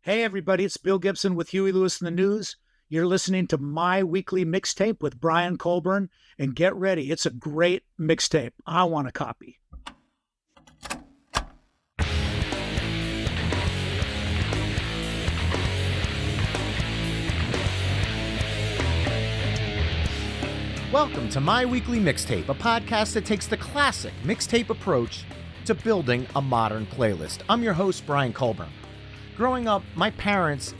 Hey, everybody, it's Bill Gibson with Huey Lewis and the News. You're listening to my weekly mixtape with Brian Colburn, and get ready. It's a great mixtape. I want a copy. Welcome to My Weekly Mixtape, a podcast that takes the classic mixtape approach to building a modern playlist. I'm your host, Brian Colburn. Growing up, my parents,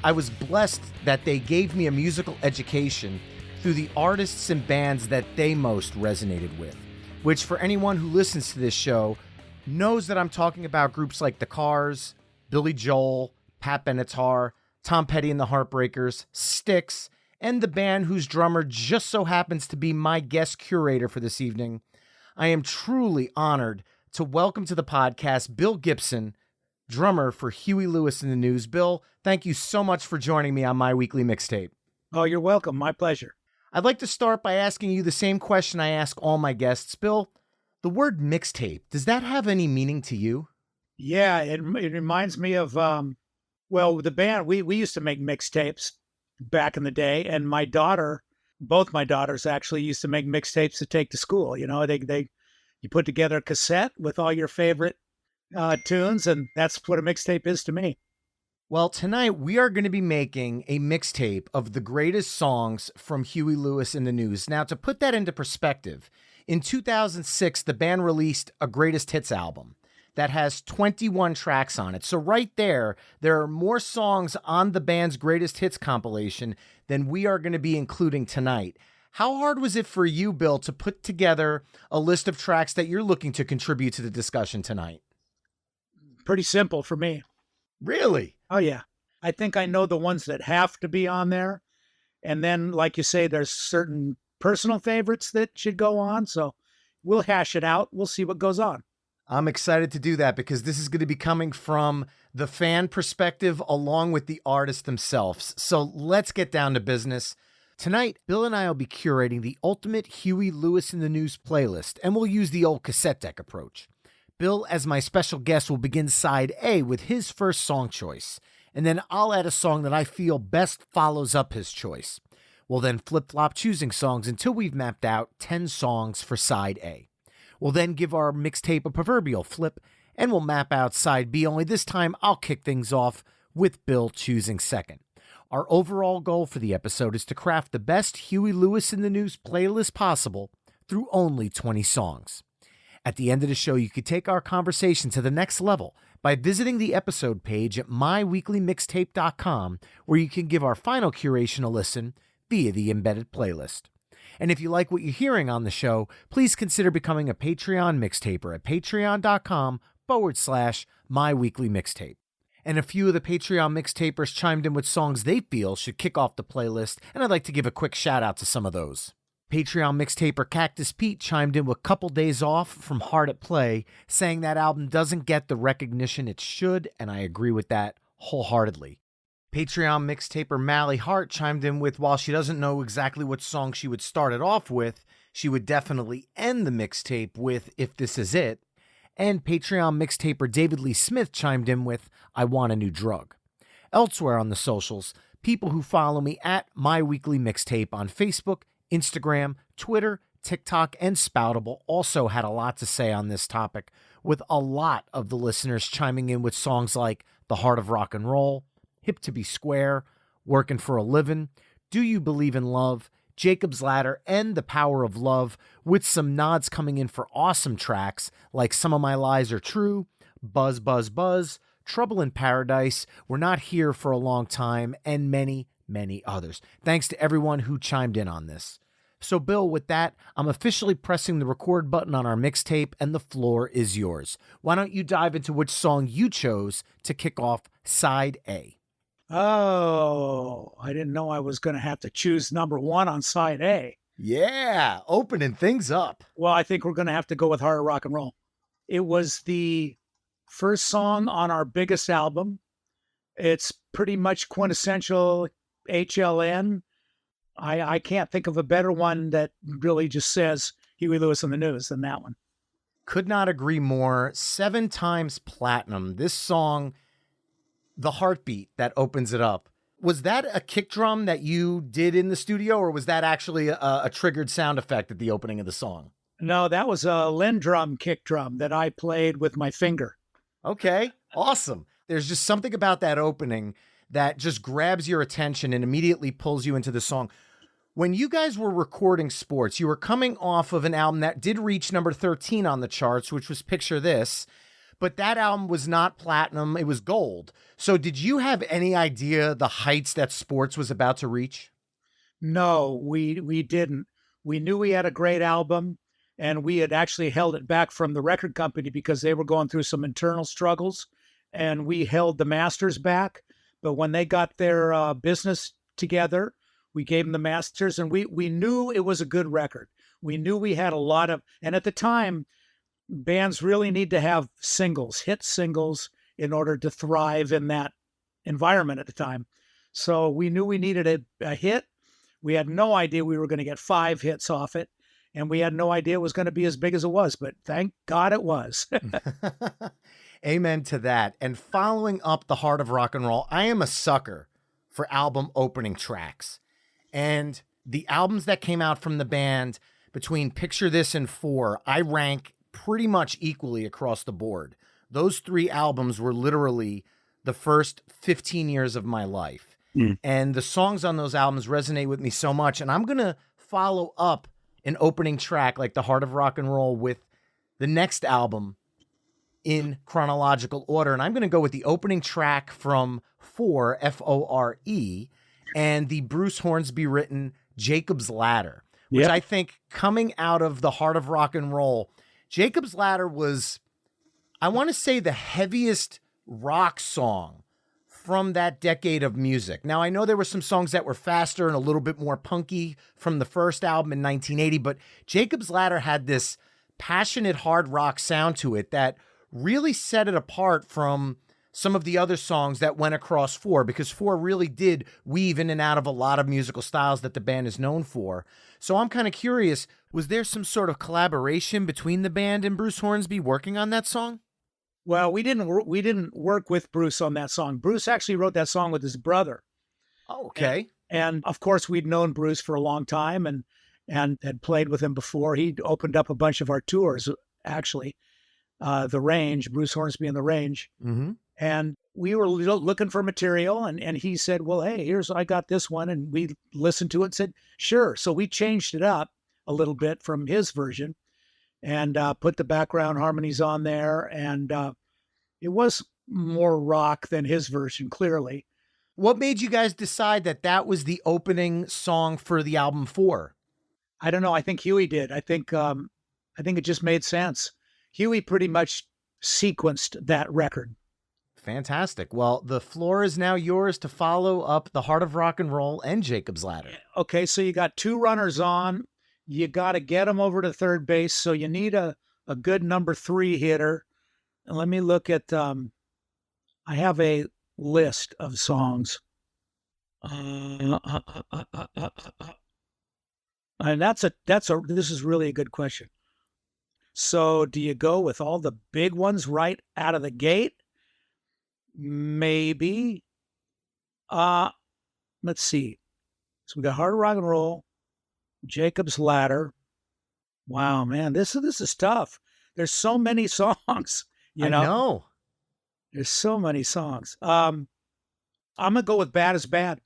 I was blessed that they gave me a musical education through the artists and bands that they most resonated with, which for anyone who listens to this show knows that I'm talking about groups like The Cars, Billy Joel, Pat Benatar, Tom Petty and the Heartbreakers, Styx, and the band whose drummer just so happens to be my guest curator for this evening. I am truly honored to welcome to the podcast Bill Gibson, drummer for Huey Lewis and the News. Bill, thank you so much for joining me on My Weekly Mixtape. Oh, you're welcome. My pleasure. I'd like to start by asking you the same question I ask all my guests. Bill, the word mixtape, does that have any meaning to you? Yeah, it reminds me of, the band, we used to make mixtapes back in the day, and both my daughters actually used to make mixtapes to take to school. You know, you put together a cassette with all your favorite tunes, and that's what a mixtape is to me. Well, tonight we are going to be making a mixtape of the greatest songs from Huey Lewis and the News. Now, to put that into perspective, in 2006, the band released a greatest hits album that has 21 tracks on it. So right there are more songs on the band's greatest hits compilation than we are going to be including tonight. How hard was it for you, Bill, to put together a list of tracks that you're looking to contribute to the discussion tonight? Pretty simple for me. Really? Oh, yeah. I think I know the ones that have to be on there. And then, like you say, there's certain personal favorites that should go on. So we'll hash it out. We'll see what goes on. I'm excited to do that because this is going to be coming from the fan perspective along with the artists themselves. So let's get down to business. Tonight, Bill and I will be curating the ultimate Huey Lewis and the News playlist, and we'll use the old cassette deck approach. Bill, as my special guest, will begin side A with his first song choice, and then I'll add a song that I feel best follows up his choice. We'll then flip-flop choosing songs until we've mapped out 10 songs for side A. We'll then give our mixtape a proverbial flip, and we'll map out side B, only this time I'll kick things off with Bill choosing second. Our overall goal for the episode is to craft the best Huey Lewis and the News playlist possible through only 20 songs. At the end of the show, you could take our conversation to the next level by visiting the episode page at myweeklymixtape.com, where you can give our final curation a listen via the embedded playlist. And if you like what you're hearing on the show, please consider becoming a Patreon mixtaper at patreon.com/myweeklymixtape. And a few of the Patreon mixtapers chimed in with songs they feel should kick off the playlist, and I'd like to give a quick shout out to some of those. Patreon mixtaper Cactus Pete chimed in with Couple Days Off from Hard at Play, saying that album doesn't get the recognition it should, and I agree with that wholeheartedly. Patreon mixtaper Mally Hart chimed in with, while she doesn't know exactly what song she would start it off with, she would definitely end the mixtape with If This Is It. And Patreon mixtaper David Lee Smith chimed in with, I Want a New Drug. Elsewhere on the socials, people who follow me at My Weekly Mixtape on Facebook, Instagram, Twitter, TikTok, and Spoutable also had a lot to say on this topic, with a lot of the listeners chiming in with songs like The Heart of Rock and Roll, Hip to Be Square, Working for a Livin', Do You Believe in Love, Jacob's Ladder, and The Power of Love, with some nods coming in for awesome tracks like Some of My Lies Are True, Buzz, Buzz, Buzz, Trouble in Paradise, We're Not Here for a Long Time, and many, many others. Thanks to everyone who chimed in on this. So, Bill, with that, I'm officially pressing the record button on our mixtape, and the floor is yours. Why don't you dive into which song you chose to kick off side A? Oh, I didn't know I was going to have to choose number one on side A. Yeah, opening things up. Well, I think we're going to have to go with Heart of Rock and Roll. It was the first song on our biggest album. It's pretty much quintessential HLN. I can't think of a better one that really just says Huey Lewis and the News than that one. Could not agree more. 7 times platinum. This song the heartbeat that opens it up. Was that a kick drum that you did in the studio, or was that actually a triggered sound effect at the opening of the song? No, that was a Lindrum kick drum that I played with my finger. Okay, awesome. There's just something about that opening that just grabs your attention and immediately pulls you into the song. When you guys were recording Sports, you were coming off of an album that did reach number 13 on the charts, which was Picture This, but that album was not platinum, it was gold. So did you have any idea the heights that Sports was about to reach? No, we didn't. We knew we had a great album, and we had actually held it back from the record company because they were going through some internal struggles, and we held the masters back. But when they got their business together, we gave them the masters, and we knew it was a good record. We knew we had a lot of, and at the time, bands really need to have singles, hit singles, in order to thrive in that environment at the time. So we knew we needed a hit. We had no idea we were going to get 5 hits off it, and we had no idea it was going to be as big as it was, but thank God it was. Amen to that. And following up the Heart of Rock and Roll, I am a sucker for album opening tracks. And the albums that came out from the band between Picture This and 4, I rank pretty much equally across the board. Those 3 albums were literally the first 15 years of my life. And the songs on those albums resonate with me so much. And I'm going to follow up an opening track like the Heart of Rock and Roll with the next album in chronological order. And I'm going to go with the opening track from 4, F-O-R-E, and the Bruce Hornsby written Jacob's Ladder, which I think coming out of the Heart of Rock and Roll, Jacob's Ladder was, I want to say, the heaviest rock song from that decade of music. Now, I know there were some songs that were faster and a little bit more punky from the first album in 1980, but Jacob's Ladder had this passionate hard rock sound to it that really set it apart from some of the other songs that went across 4, because 4 really did weave in and out of a lot of musical styles that the band is known for. So I'm kind of curious, was there some sort of collaboration between the band and Bruce Hornsby working on that song? Well, we didn't work with Bruce on that song. Bruce actually wrote that song with his brother. Oh, okay. And of course, we'd known Bruce for a long time and had played with him before. He'd opened up a bunch of our tours, actually, The Range, Bruce Hornsby and The Range. Mm-hmm. And we were looking for material, and he said, well, hey, I got this one. And we listened to it and said, sure. So we changed it up a little bit from his version and put the background harmonies on there. And it was more rock than his version, clearly. What made you guys decide that that was the opening song for the album 4? I don't know. I think Huey did. I think it just made sense. Huey pretty much sequenced that record. Fantastic. Well, the floor is now yours to follow up the Heart of Rock and Roll and Jacob's Ladder. Okay, so you got 2 runners on. You got to get them over to third base, so you need a good number 3 hitter. And let me look at. I have a list of songs, and this is really a good question. So, do you go with all the big ones right out of the gate? Maybe. Let's see. So we got Hard Rock and Roll, Jacob's Ladder. Wow, man, this is tough. There's so many songs. I know. There's so many songs. I'm gonna go with Bad is Bad.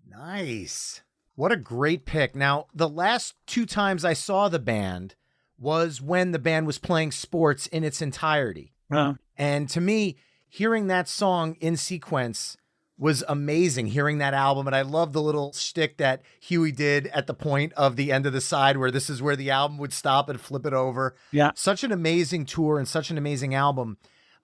Nice. What a great pick. Now, the last 2 times I saw the band was when the band was playing Sports in its entirety. And to me, hearing that song in sequence was amazing, hearing that album. And I love the little shtick that Huey did at the point of the end of the side where this is where the album would stop and flip it over. Yeah. Such an amazing tour and such an amazing album.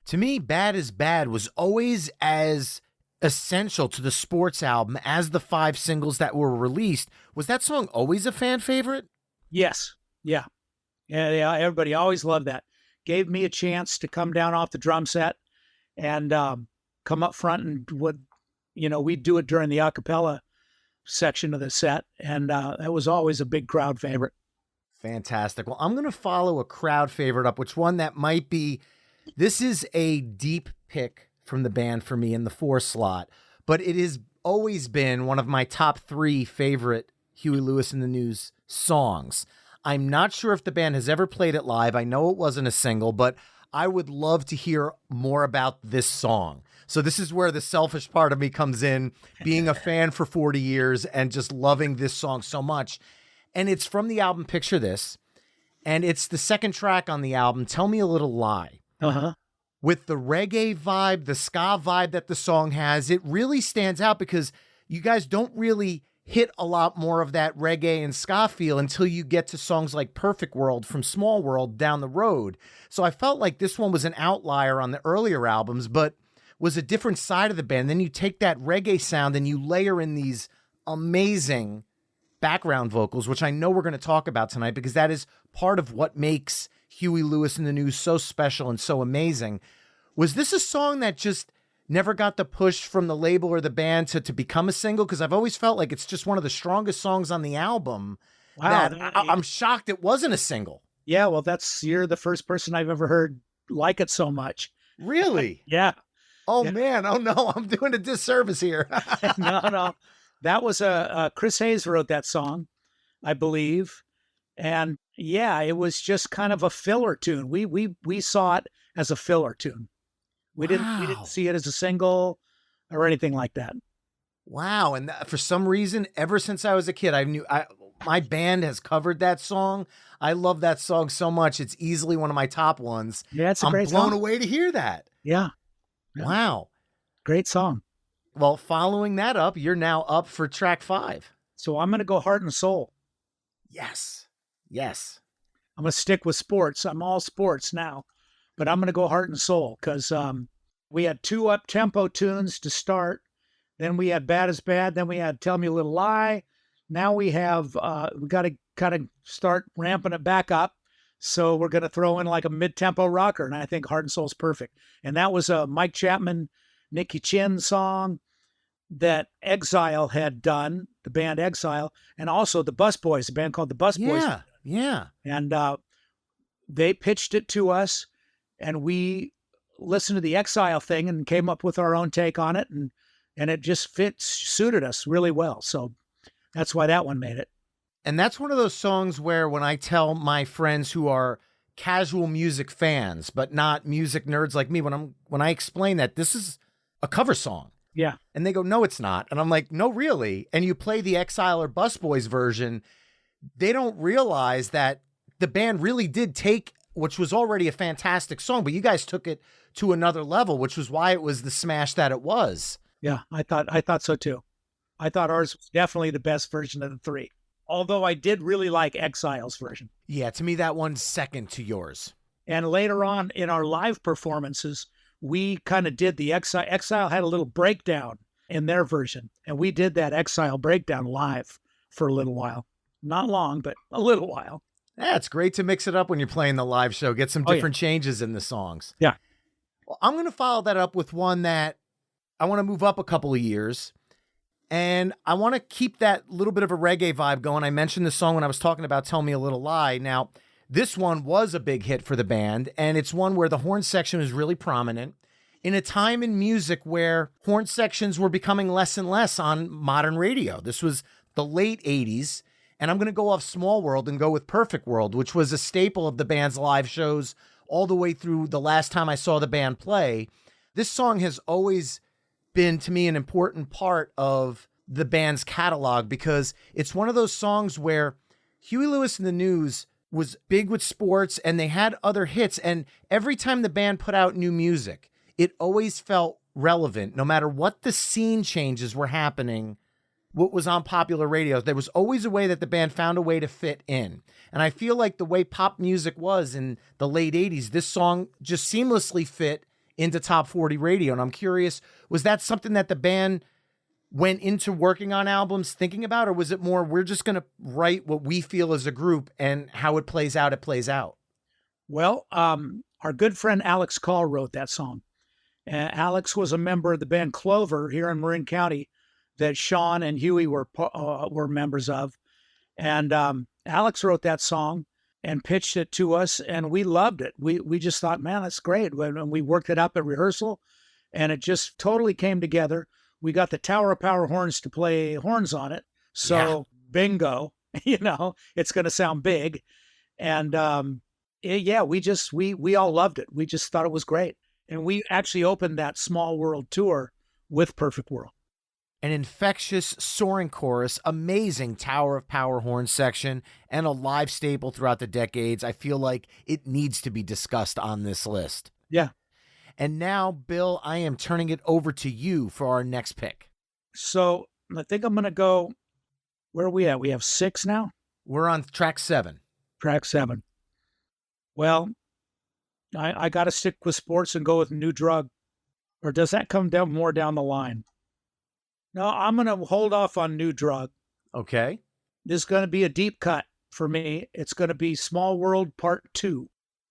To me, Bad is Bad was always as essential to the Sports album as the 5 singles that were released. Was that song always a fan favorite? Yes. Yeah. Yeah. Everybody always loved that. Gave me a chance to come down off the drum set and come up front and we'd do it during the a cappella section of the set. And that was always a big crowd favorite. Fantastic. Well, I'm going to follow a crowd favorite up, which one that might be, this is a deep pick from the band for me in the 4 slot, but it has always been one of my top 3 favorite Huey Lewis and the News songs. I'm not sure if the band has ever played it live. I know it wasn't a single, but I would love to hear more about this song. So this is where the selfish part of me comes in, being a fan for 40 years and just loving this song so much. And it's from the album Picture This, and it's the second track on the album, Tell Me a Little Lie. Uh-huh. With the reggae vibe, the ska vibe that the song has, it really stands out because you guys don't really hit a lot more of that reggae and ska feel until you get to songs like Perfect World from Small World down the road. So I felt like this one was an outlier on the earlier albums, but was a different side of the band. Then you take that reggae sound and you layer in these amazing background vocals, which I know we're going to talk about tonight because that is part of what makes Huey Lewis and the News so special and so amazing. Was this a song that just never got the push from the label or the band to become a single? Because I've always felt like it's just one of the strongest songs on the album. Wow. I'm shocked it wasn't a single. Yeah, well, you're the first person I've ever heard like it so much. Really? Yeah. Oh, Yeah. man. Oh, no. I'm doing a disservice here. No. That was Chris Hayes wrote that song, I believe. And yeah, it was just kind of a filler tune. We saw it as a filler tune. We didn't see it as a single or anything like that. Wow. And for some reason, ever since I was a kid, my band has covered that song. I love that song so much. It's easily one of my top ones. Yeah, it's a great song. I'm blown song. away to hear that. Yeah. Wow. Great song. Well, following that up, you're now up for track 5. So I'm going to go Heart and Soul. Yes. I'm going to stick with sports. I'm all sports now, but I'm going to go Heart and Soul because we had 2 up-tempo tunes to start. Then we had Bad is Bad. Then we had Tell Me a Little Lie. Now we have, we got to kind of start ramping it back up. So we're going to throw in like a mid-tempo rocker, and I think Heart and Soul is perfect. And that was a Mike Chapman, Nicky Chin song that Exile had done, the band Exile, and also the Bus Boys, a band called the Bus Boys. Yeah. And they pitched it to us, and we listened to the Exile thing and came up with our own take on it, and it just suited us really well. So that's why that one made it. And that's one of those songs where when I tell my friends who are casual music fans, but not music nerds like me, when I explain that this is a cover song. Yeah. And they go, no, it's not. And I'm like, no, really? And you play the Exile or Bus Boys version, they don't realize that the band really did take, which was already a fantastic song, but you guys took it to another level, which was why it was the smash that it was. Yeah, I thought so too. I thought ours was definitely the best version of the 3. Although I did really like Exile's version. Yeah, to me, that one's second to yours. And later on in our live performances, we kind of did the Exile. Exile had a little breakdown in their version, and we did that Exile breakdown live for a little while. Not long, but a little while. Yeah, it's great to mix it up when you're playing the live show. Get some different changes in the songs. Yeah. Well, I'm going to follow that up with one that I want to move up a couple of years. And I want to keep that little bit of a reggae vibe going. I mentioned the song when I was talking about Tell Me a Little Lie. Now, this one was a big hit for the band, and it's one where the horn section was really prominent in a time in music where horn sections were becoming less and less on modern radio. This was the late 80s, and I'm going to go off Small World and go with Perfect World, which was a staple of the band's live shows all the way through the last time I saw the band play. This song has always been to me an important part of the band's catalog because it's one of those songs where Huey Lewis and the News was big with sports and they had other hits. And every time the band put out new music, it always felt relevant, no matter what the scene changes were happening, what was on popular radio. There was always a way that the band found a way to fit in. And I feel like the way pop music was in the late 80s, this song just seamlessly fit into top 40 radio. And I'm curious, was that something that the band went into working on albums thinking about, or was it more, we're just going to write what we feel as a group and how it plays out, it plays out? Well, our good friend Alex Call wrote that song. Alex was a member of the band Clover here in Marin County that Sean and Huey were members of. And Alex wrote that song and pitched it to us, and we loved it. We just thought, man, that's great. When we worked it up at rehearsal, and it just totally came together. We got the Tower of Power horns to play horns on it. So bingo, it's going to sound big. And yeah, we all loved it. We just thought it was great. And we actually opened that Small World tour with Perfect World. An infectious, soaring chorus, amazing Tower of Power horn section, and a live staple throughout the decades. I feel like it needs to be discussed on this list. Yeah. And now, Bill, I am turning it over to you for our next pick. So I think I'm going to go, where are we at? We have 6 now? We're on track 7. Track 7. Well, I got to stick with sports and go with New Drug. Or does that come down more down the line? No, I'm going to hold off on New Drug. Okay. This is going to be a deep cut for me. It's going to be Small World Part 2.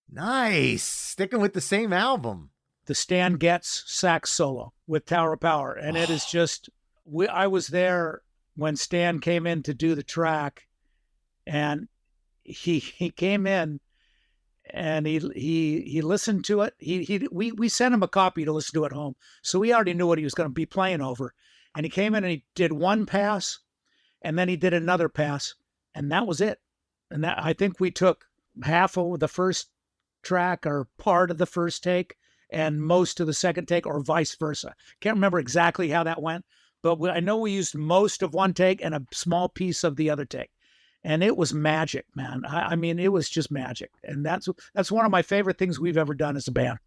Nice. Sticking with the same album. The Stan Getz sax solo with Tower of Power. And it is just, I was there when Stan came in to do the track, and he came in and he listened to it. We sent him a copy to listen to at home. So we already knew what he was going to be playing over. And he came in and he did one pass, and then he did another pass, and that was it. And that, I think we took half of the first track or part of the first take and most of the second take, or vice versa. Can't remember exactly how that went, but I know we used most of one take and a small piece of the other take. And it was magic, man. I mean, it was just magic. And that's one of my favorite things we've ever done as a band.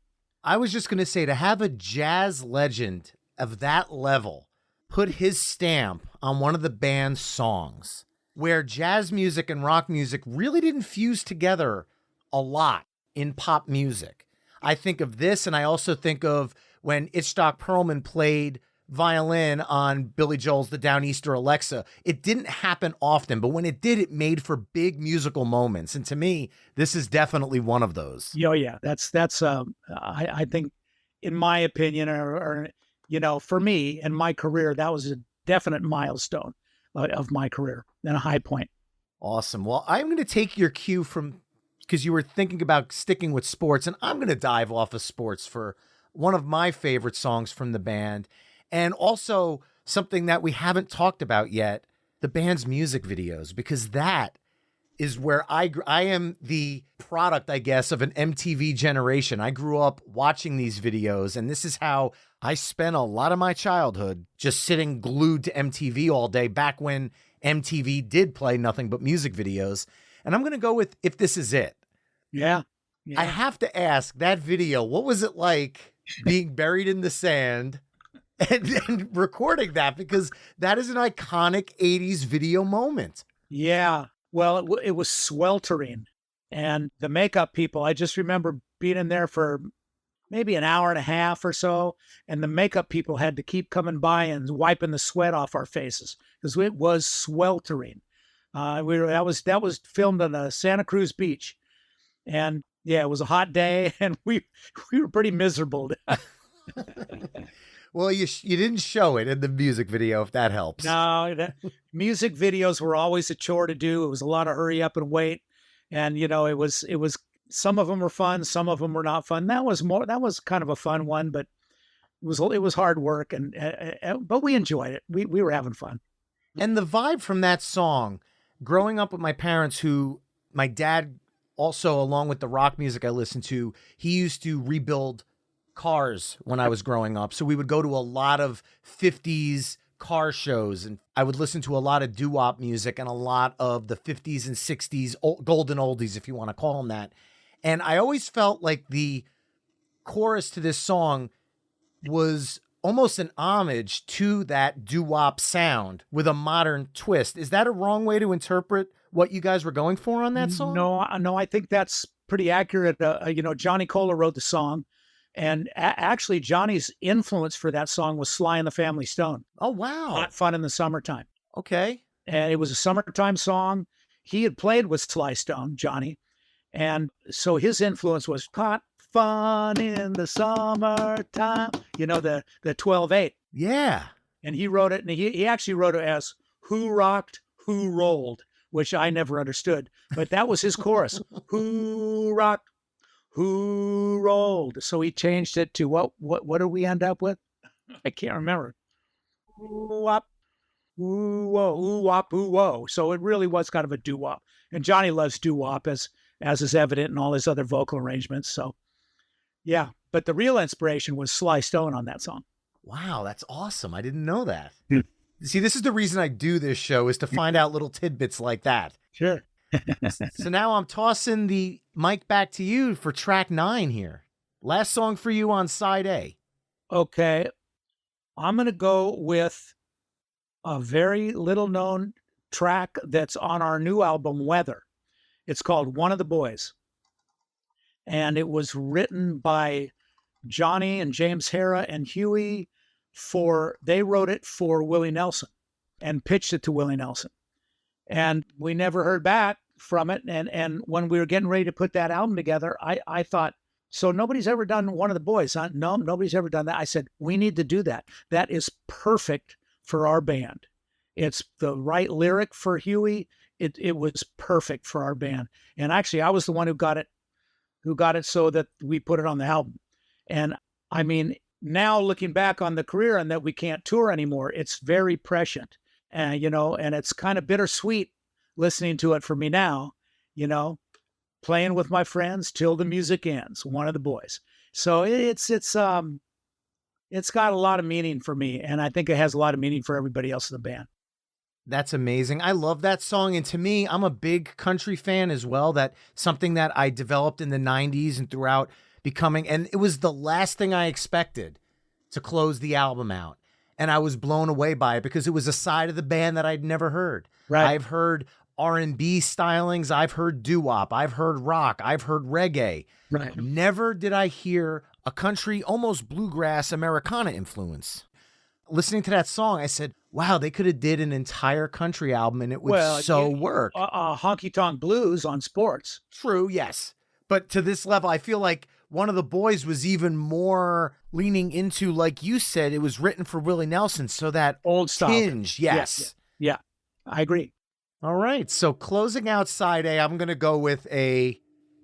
I was just going to say, to have a jazz legend of that level put his stamp on one of the band's songs, where jazz music and rock music really didn't fuse together a lot in pop music. I think of this, and I also think of when Itzhak Perlman played violin on Billy Joel's The Downeaster Alexa. It didn't happen often, but when it did, it made for big musical moments. And to me, this is definitely one of those. Yeah. That's I think, in my opinion, or for me and my career, that was a definite milestone of my career and a high point. Awesome. Well, I'm going to take your cue because you were thinking about sticking with sports, and I'm going to dive off of sports for one of my favorite songs from the band, and also something that we haven't talked about yet, the band's music videos, because that is where I am the product, I guess, of an MTV generation. I grew up watching these videos, and this is how I spent a lot of my childhood just sitting glued to MTV all day, back when MTV did play nothing but music videos. And I'm going to go with If This Is It. Yeah. I have to ask, that video, what was it like being buried in the sand and recording that? Because that is an iconic 80s video moment. Yeah. Well, it was sweltering. And the makeup people, I just remember being in there for maybe an hour and a half or so. And the makeup people had to keep coming by and wiping the sweat off our faces because it was sweltering. That was filmed on the Santa Cruz beach. And yeah, it was a hot day and we were pretty miserable. Well, you didn't show it in the music video, if that helps. No, music videos were always a chore to do. It was a lot of hurry up and wait. And, it was, some of them were fun. Some of them were not fun. That was kind of a fun one, but it was hard work but we enjoyed it. We were having fun. And the vibe from that song, growing up with my parents, who my dad also, along with the rock music I listened to, he used to rebuild cars when I was growing up. So we would go to a lot of 50s car shows, and I would listen to a lot of doo-wop music and a lot of the 50s and 60s golden oldies, if you want to call them that. And I always felt like the chorus to this song was almost an homage to that doo-wop sound with a modern twist. Is that a wrong way to interpret what you guys were going for on that song? No, I think that's pretty accurate. Johnny Cola wrote the song, and actually Johnny's influence for that song was Sly and the Family Stone. Oh, wow. Hot Fun in the Summertime. Okay. And it was a summertime song. He had played with Sly Stone, Johnny. And so his influence was Hot Fun in the Summertime, the 12/8. Yeah. And he wrote it, and he actually wrote it as Who Rocked, Who Rolled, which I never understood. But that was his chorus. Who rocked, Who rolled? So he changed it to what did we end up with? I can't remember. Ooh wop, ooh whoa, ooh wop, ooh whoa. So it really was kind of a doo wop. And Johnny loves doo wop as is evident in all his other vocal arrangements. So yeah, but the real inspiration was Sly Stone on that song. Wow, that's awesome. I didn't know that. Hmm. See, this is the reason I do this show, is to find out little tidbits like that. Sure. So now I'm tossing the mic back to you for track 9 here. Last song for you on side A. Okay. I'm going to go with a very little known track that's on our new album, Weather. It's called One of the Boys. And it was written by Johnny and James Hara and Huey they wrote it for Willie Nelson and pitched it to Willie Nelson. And we never heard back from it. And when we were getting ready to put that album together, I thought, so nobody's ever done One of the Boys, huh? No, nobody's ever done that. I said, we need to do that. That is perfect for our band. It's the right lyric for Huey. It was perfect for our band. And actually, I was the one who got it so that we put it on the album. And I mean, now looking back on the career and that we can't tour anymore, it's very prescient. And, and it's kind of bittersweet listening to it for me now, playing with my friends till the music ends, One of the Boys. So it's got a lot of meaning for me. And I think it has a lot of meaning for everybody else in the band. That's amazing. I love that song. And to me, I'm a big country fan as well. That's something that I developed in the 90s and throughout becoming, and it was the last thing I expected to close the album out. And I was blown away by it because it was a side of the band that I'd never heard. Right. I've heard R&B stylings. I've heard doo-wop. I've heard rock. I've heard reggae. Right. Never did I hear a country, almost bluegrass Americana influence. Listening to that song, I said, wow, they could have did an entire country album and it would work. Honky Tonk Blues on Sports. True, yes. But to this level, I feel like One of the Boys was even more leaning into, like you said, it was written for Willie Nelson. So that old style tinge, yes. Yeah, I agree. All right. So closing out side A, I'm going to go with a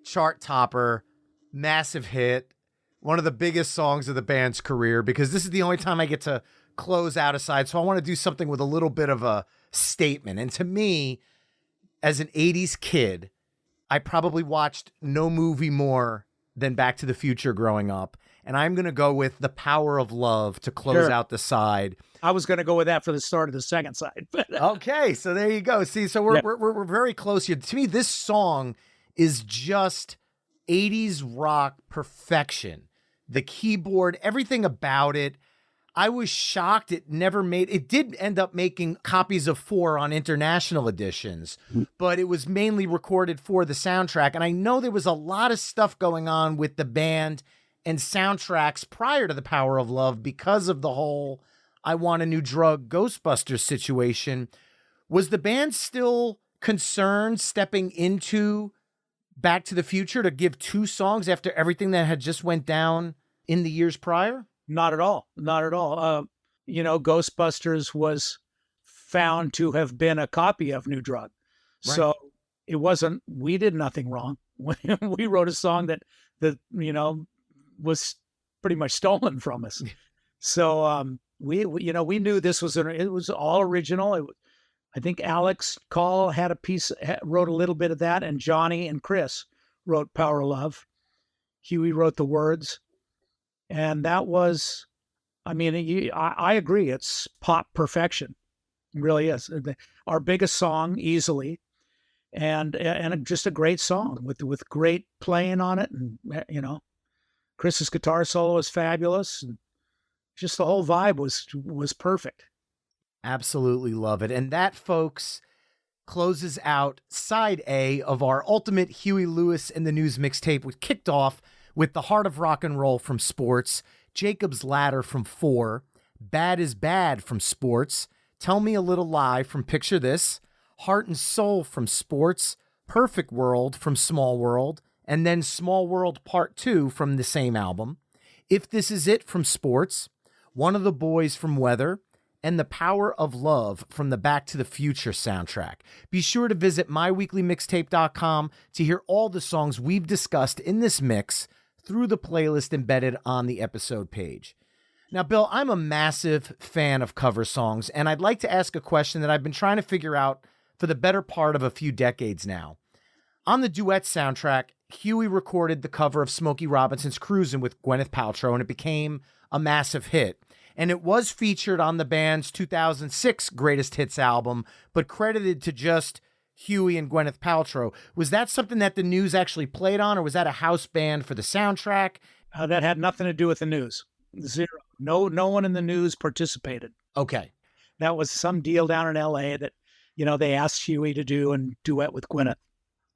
chart topper, massive hit, one of the biggest songs of the band's career, because this is the only time I get to close out a side. So I want to do something with a little bit of a statement. And to me, as an 80s kid, I probably watched no movie more than Back to the Future growing up. And I'm going to go with The Power of Love to close out the side. I was going to go with that for the start of the second side. Okay, so there you go. See, so we're very close here. To me, this song is just 80s rock perfection. The keyboard, everything about it. I was shocked it did end up making copies of 4 on international editions, but it was mainly recorded for the soundtrack. And I know there was a lot of stuff going on with the band and soundtracks prior to The Power of Love because of the whole I Want a New Drug Ghostbusters situation. Was the band still concerned stepping into Back to the Future to give 2 songs after everything that had just went down in the years prior? Not at all. Not at all. Ghostbusters was found to have been a copy of New Drug. Right. So it wasn't, we did nothing wrong. We wrote a song that was pretty much stolen from us. So we knew this was, it was all original. I think Alex Call had wrote a little bit of that, and Johnny and Chris wrote Power of Love. Huey wrote the words. And that was, I agree. It's pop perfection. It really is. Our biggest song easily. And just a great song with great playing on it. And, Chris's guitar solo is fabulous. And just the whole vibe was perfect. Absolutely love it. And that, folks, closes out side A of our ultimate Huey Lewis and the News mixtape. We kicked off with The Heart of Rock and Roll from Sports, Jacob's Ladder from 4, Bad is Bad from Sports, Tell Me a Little Lie from Picture This, Heart and Soul from Sports, Perfect World from Small World, and then Small World Part 2 from the same album, If This Is It from Sports, One of the Boys from Weather, and The Power of Love from the Back to the Future soundtrack. Be sure to visit myweeklymixtape.com to hear all the songs we've discussed in this mix through the playlist embedded on the episode page. Now, Bill, I'm a massive fan of cover songs, and I'd like to ask a question that I've been trying to figure out for the better part of a few decades now. On the duet soundtrack, Huey recorded the cover of Smokey Robinson's Cruisin' with Gwyneth Paltrow, and it became a massive hit. And it was featured on the band's 2006 Greatest Hits album, but credited to just Huey and Gwyneth Paltrow. Was that something that the News actually played on, or was that a house band for the soundtrack? That had nothing to do with the News. Zero. No one in the News participated. Okay. That was some deal down in L.A. that, they asked Huey to do and duet with Gwyneth.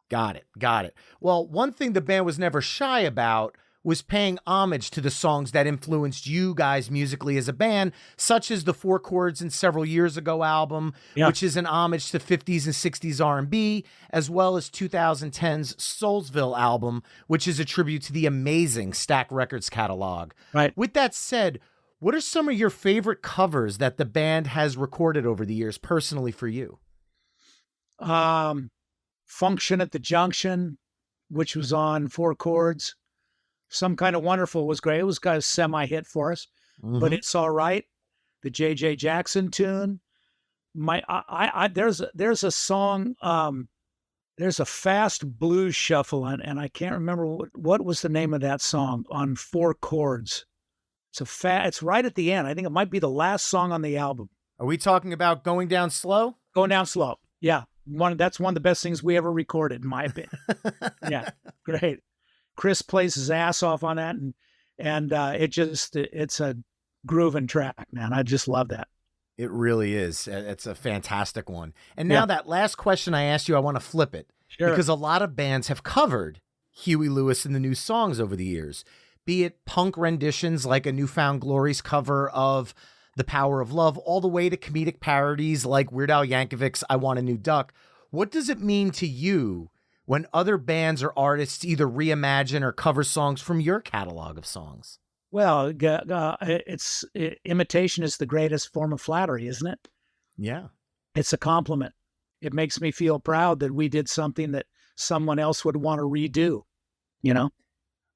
Got it. Well, one thing the band was never shy about was paying homage to the songs that influenced you guys musically as a band, such as the Four Chords and Several Years Ago album, which is an homage to 50s and 60s R&B, as well as 2010's Soulsville album, which is a tribute to the amazing Stack Records catalog. Right. With that said, what are some of your favorite covers that the band has recorded over the years, personally for you? Function at the Junction, which was on Four Chords. Some Kind of Wonderful was great. It was kind of semi-hit for us, but It's All Right. The J.J. Jackson tune. There's a song. There's a fast blues shuffle, and I can't remember what was the name of that song on Four Chords. It's right at the end. I think it might be the last song on the album. Are we talking about Going Down Slow? Going Down Slow. Yeah. That's one of the best things we ever recorded, in my opinion. Yeah. Great. Chris plays his ass off on that, and it's a grooving track, man. I just love that. It really is. It's a fantastic one. And now that last question I asked you, I want to flip it. Sure. Because a lot of bands have covered Huey Lewis and the News songs over the years, be it punk renditions like a Newfound Glory's cover of The Power of Love, all the way to comedic parodies like Weird Al Yankovic's I Want a New Duck. What does it mean to you when other bands or artists either reimagine or cover songs from your catalog of songs? Well, imitation is the greatest form of flattery, isn't it? Yeah. It's a compliment. It makes me feel proud that we did something that someone else would want to redo,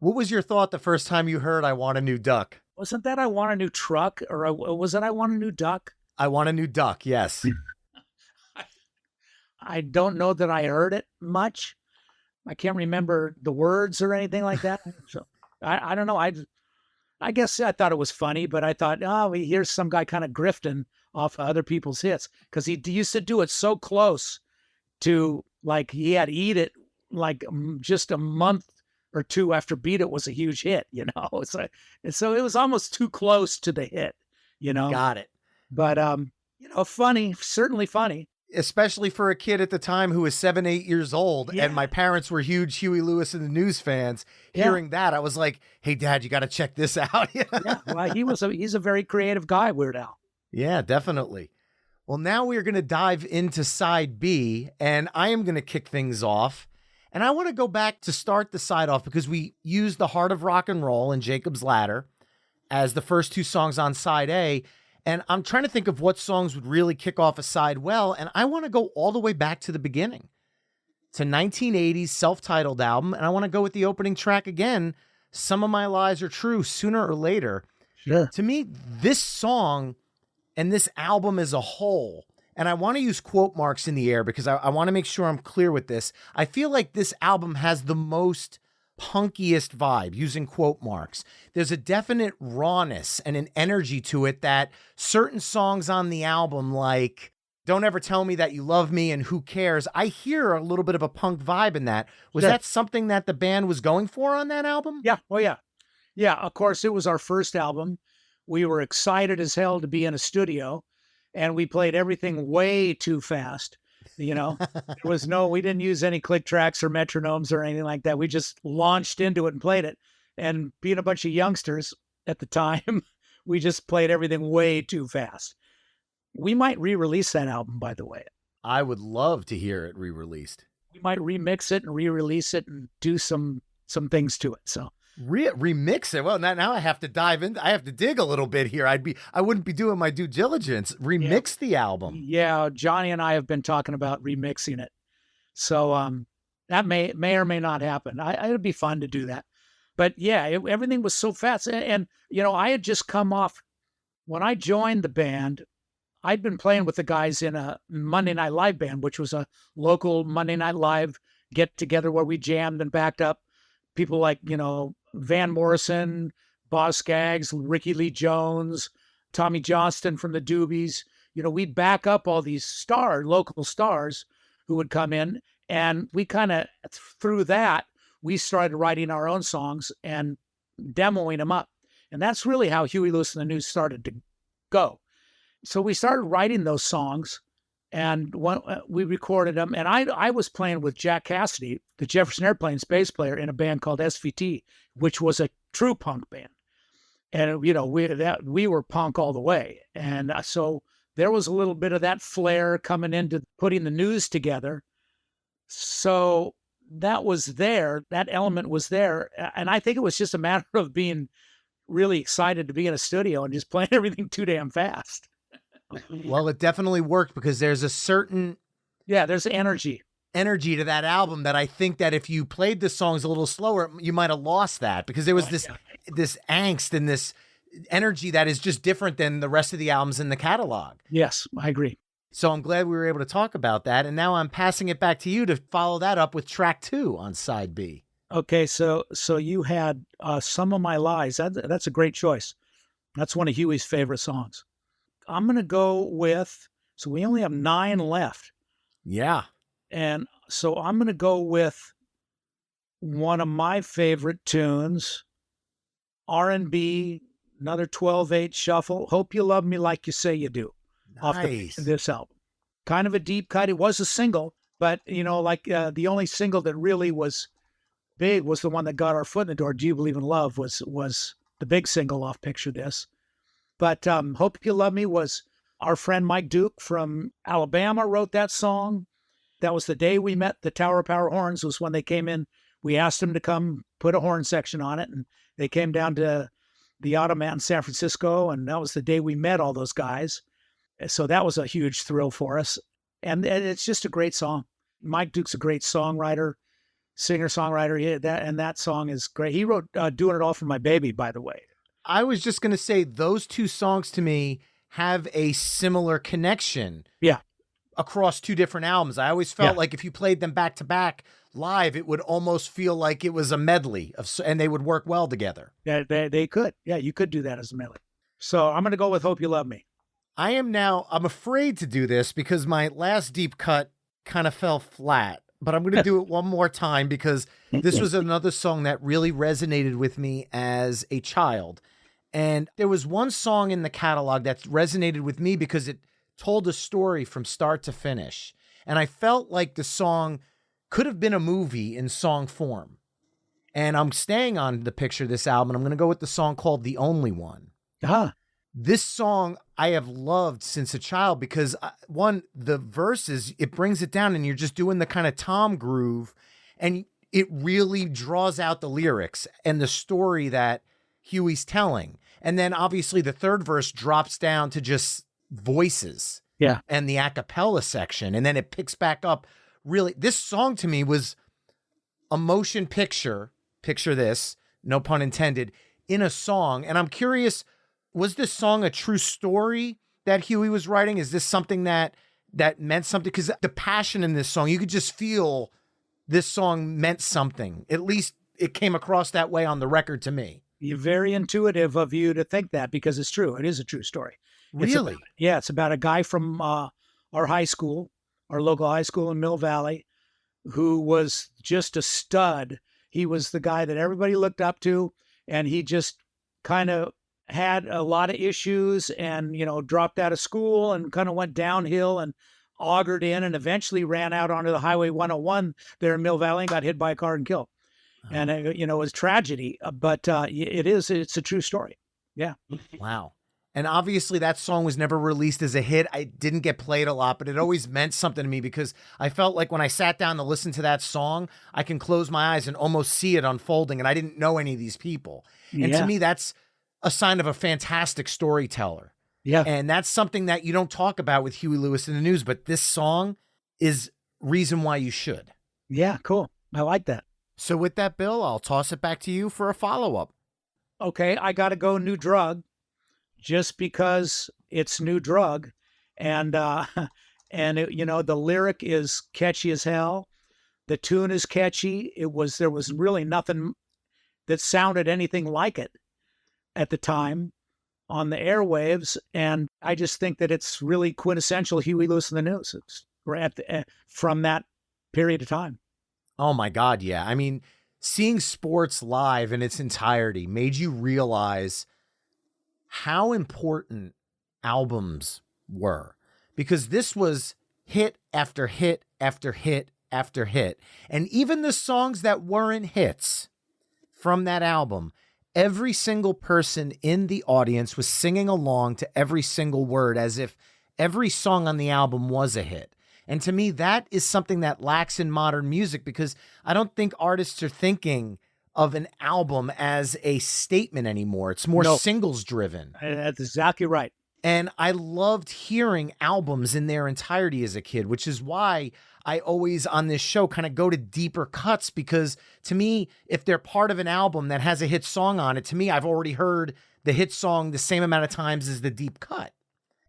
What was your thought the first time you heard I Want a New Duck? Wasn't that I Want a New Truck, or was it I Want a New Duck? I Want a New Duck, yes. I don't know that I heard it much. I can't remember the words or anything like that. So I don't know. I guess I thought it was funny, but I thought, here's some guy kind of grifting off other people's hits, because he used to do it so close to, like, he had Eat It like just a month or two after Beat It was a huge hit, so it was almost too close to the hit, Got it. But funny, certainly funny. Especially for a kid at the time who was 7, 8 years old, and my parents were huge Huey Lewis and the News fans. Hearing that, I was like, hey, Dad, you got to check this out. Well, he's a very creative guy, Weird Al. Yeah, definitely. Well, now we are going to dive into side B, and I am going to kick things off. And I want to go back to start the side off because we used The Heart of Rock and Roll and Jacob's Ladder as the first two songs on side A. And I'm trying to think of what songs would really kick off a side well, and I want to go all the way back to the beginning, to 1980's self-titled album, and I want to go with the opening track again, Some of My Lies Are True, Sooner or Later. Sure. To me, this song and this album as a whole, and I want to use quote marks in the air because I want to make sure I'm clear with this, I feel like this album has the most punkiest vibe, using quote marks. There's a definite rawness and an energy to it that certain songs on the album, like Don't Ever Tell Me That You Love Me and Who Cares, I hear a little bit of a punk vibe in that. Was that something that the band was going for on that album? Yeah. Oh, yeah. Yeah, of course, it was our first album. We were excited as hell to be in a studio, and we played everything way too fast. We didn't use any click tracks or metronomes or anything like that. We just launched into it and played it. And being a bunch of youngsters at the time, we just played everything way too fast. We might re-release that album, by the way. I would love to hear it re-released. We might remix it and re-release it and do some things to it. So Remix it. Well, now I have to dive in. I have to dig a little bit here. I wouldn't be doing my due diligence. Yeah. Remix the album. Yeah, Johnny and I have been talking about remixing it. So that may or may not happen. It'd be fun to do that. But yeah, everything was so fast. And, you know, I had just come off, when I joined the band, I'd been playing with the guys in a Monday Night Live band, which was a local Monday Night Live get together where we jammed and backed up people like, you know, Van Morrison, Boz Scaggs, Ricky Lee Jones, Tommy Johnston from the Doobies. You know, we'd back up all these local stars who would come in. And we kind of, through that, we started writing our own songs and demoing them up. And that's really how Huey Lewis and the News started to go. So we started writing those songs, and we recorded them. And I was playing with Jack Cassidy, the Jefferson Airplane's bass player, in a band called SVT, which was a true punk band. And, you know, we were punk all the way. And so there was a little bit of that flair coming into putting the News together. So that was there. That element was there. And I think it was just a matter of being really excited to be in a studio and just playing everything too damn fast. Well, it definitely worked because there's a certain there's energy to that album that I think that if you played the songs a little slower, you might have lost that, because there was this angst and this energy that is just different than the rest of the albums in the catalog. Yes, I agree. So I'm glad we were able to talk about that. And now I'm passing it back to you to follow that up with track 2 on side B. Okay, so you had Some of My Lies. That's a great choice. That's one of Huey's favorite songs. I'm going to go with, so we only have 9 left. Yeah. And so I'm going to go with one of my favorite tunes, R&B, another 12/8 shuffle, Hope You Love Me Like You Say You Do. Nice. Off this album. Kind of a deep cut. It was a single, but, you know, like the only single that really was big was the one that got our foot in the door. Do You Believe in Love was the big single off Picture This. But Hope You Love Me was our friend Mike Duke from Alabama wrote that song. That was the day we met the Tower of Power Horns, was when they came in. We asked them to come put a horn section on it, and they came down to the Automat in San Francisco, and that was the day we met all those guys. So that was a huge thrill for us. And it's just a great song. Mike Duke's a great songwriter, singer-songwriter. That song is great. He wrote Doing It All for My Baby, by the way. I was just going to say those 2 songs to me have a similar connection. Yeah. Across 2 different albums. I always felt like if you played them back to back live, it would almost feel like it was a medley and they would work well together. Yeah, they could. Yeah, you could do that as a medley. So I'm going to go with Hope You Love Me. I'm afraid to do this because my last deep cut kind of fell flat, but I'm going to do it one more time because this was another song that really resonated with me as a child. And there was one song in the catalog that resonated with me because it told a story from start to finish. And I felt like the song could have been a movie in song form. And I'm staying on the Picture This album. I'm going to go with the song called The Only One. This song I have loved since a child because the verses, it brings it down and you're just doing the kind of tom groove and it really draws out the lyrics and the story that Huey's telling. And then obviously the third verse drops down to just voices and the a cappella section. And then it picks back up. Really, this song to me was a motion picture this, no pun intended, in a song. And I'm curious, was this song a true story that Huey was writing? Is this something that meant something? Because the passion in this song, you could just feel this song meant something. At least it came across that way on the record to me. You're very intuitive of you to think that because it's true. It is a true story. Really? It's about a guy from our high school, our local high school in Mill Valley, who was just a stud. He was the guy that everybody looked up to, and he just kind of had a lot of issues and, you know, dropped out of school and kind of went downhill and augured in and eventually ran out onto the Highway 101 there in Mill Valley and got hit by a car and killed. And, you know, it was tragedy, but it's a true story. Yeah. Wow. And obviously that song was never released as a hit. I didn't get played a lot, but it always meant something to me because I felt like when I sat down to listen to that song, I can close my eyes and almost see it unfolding. And I didn't know any of these people. And to Yeah. me, that's a sign of a fantastic storyteller. Yeah. And that's something that you don't talk about with Huey Lewis in the News, but this song is reason why you should. Yeah. Cool. I like that. So with that, Bill, I'll toss it back to you for a follow-up. Okay. I got to go New Drug just because it's New Drug. And, and it, the lyric is catchy as hell. The tune is catchy. There was really nothing that sounded anything like it at the time on the airwaves. And I just think that it's really quintessential Huey Lewis in the News. It's from that period of time. Oh my God, yeah. I mean, seeing sports live in its entirety made you realize how important albums were, because this was hit after hit after hit after hit. And even the songs that weren't hits from that album, every single person in the audience was singing along to every single word as if every song on the album was a hit. And to me, that is something that lacks in modern music, because I don't think artists are thinking of an album as a statement anymore. It's more singles driven. That's exactly right. And I loved hearing albums in their entirety as a kid, which is why I always on this show kind of go to deeper cuts, because to me, if they're part of an album that has a hit song on it, to me, I've already heard the hit song the same amount of times as the deep cut.